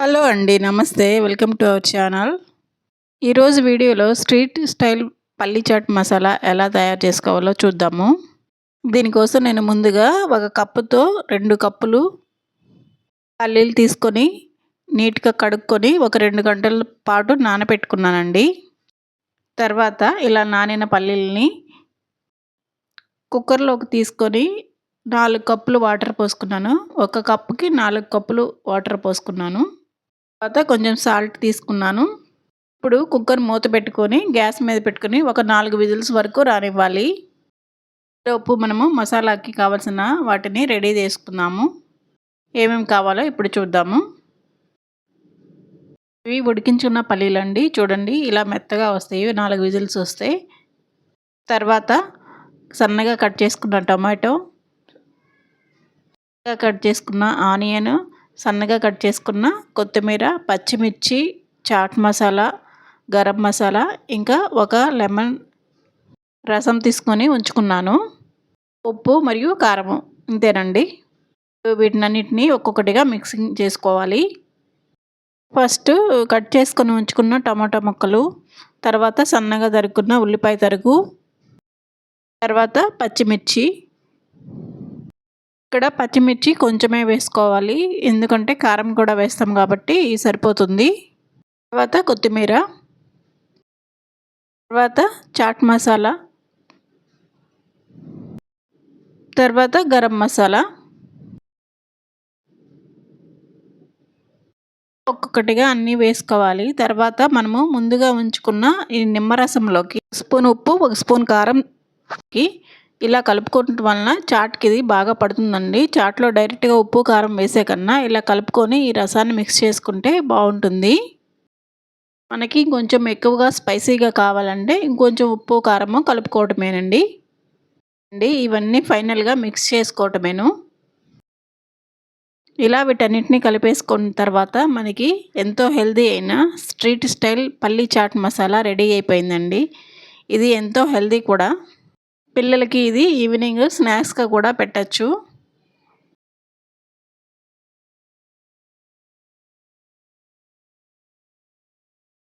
Hello అండి. నమస్తే. Welcome to our channel. ఈరోజు వీడియోలో స్ట్రీట్ స్టైల్ పల్లీ చాట్ మసాలా ఎలా తయారు చేసుకోవాలో చూద్దాము. దీనికోసం నేను ముందుగా ఒక కప్పుతో 2 కప్పులు పల్లీలు తీసుకొని నీట్‌గా కడుక్కొని ఒక 2 గంటల పాటు నానబెట్టుకున్నానండి. తర్వాత ఇలా నానిన పల్లీలని కుక్కర్‌లోకి తీసుకొని 4 కప్పులు వాటర్ పోసుకున్నాను. ఒక కప్పుకి 4 కప్పులు వాటర్ పోసుకున్నాను. తర్వాత కొంచెం సాల్ట్ తీసుకున్నాను. ఇప్పుడు కుక్కర్ మూత పెట్టుకొని గ్యాస్ మీద పెట్టుకొని ఒక 4 విజిల్స్ వరకు రానివ్వాలి. లోపు మనము మసాలాకి కావాల్సిన వాటిని రెడీ చేసుకుందాము. ఏమేమి కావాలో ఇప్పుడు చూద్దాము. ఇవి ఉడికించుకున్న పల్లీలండి. చూడండి ఇలా మెత్తగా వస్తాయి 4 విజిల్స్ వస్తే. తర్వాత సన్నగా కట్ చేసుకున్న టొమాటో, కట్ చేసుకున్న ఆనియన్, సన్నగా కట్ చేసుకున్న కొత్తిమీర, పచ్చిమిర్చి, చాట్ మసాలా, గరం మసాలా, ఇంకా ఒక లెమన్ రసం తీసుకొని ఉంచుకున్నాను. ఉప్పు మరియు కారము ఇంతేనండి. వీటినన్నిటిని ఒక్కొక్కటిగా మిక్సింగ్ చేసుకోవాలి. ఫస్ట్ కట్ చేసుకొని ఉంచుకున్న టమాటా ముక్కలు, తర్వాత సన్నగా తరుక్కున్న ఉల్లిపాయ తరుగు, తర్వాత పచ్చిమిర్చి. ఇక్కడ పచ్చిమిర్చి కొంచెమే వేసుకోవాలి, ఎందుకంటే కారం కూడా వేస్తాం కాబట్టి సరిపోతుంది. తర్వాత కొత్తిమీర, తర్వాత చాట్ మసాలా, తర్వాత గరం మసాలా. ఒక్కొక్కటిగా అన్నీ వేసుకోవాలి. తర్వాత మనము ముందుగా ఉంచుకున్న ఈ నిమ్మరసంలోకి స్పూన్ ఉప్పు, ఒక స్పూన్ కారంకి ఇలా కలుపుకోవటం వలన చాట్కి ఇది బాగా పడుతుందండి. చాట్లో డైరెక్ట్గా ఉప్పు కారం వేసే కన్నా ఇలా కలుపుకొని ఈ రసాన్ని మిక్స్ చేసుకుంటే బాగుంటుంది. మనకి కొంచెం ఎక్కువగా స్పైసీగా కావాలంటే ఇంకొంచెం ఉప్పు కారము కలుపుకోవటమేనండి. ఇవన్నీ ఫైనల్గా మిక్స్ చేసుకోవటమేను. ఇలా వీటన్నిటిని కలిపేసుకున్న తర్వాత మనకి ఎంతో హెల్తీ అయిన స్ట్రీట్ స్టైల్ పల్లీ చాట్ మసాలా రెడీ అయిపోయిందండి. ఇది ఎంతో హెల్తీ కూడా. పిల్లలకి ఇది ఈవినింగ్ స్నాక్స్గా కూడా పెట్టచ్చు.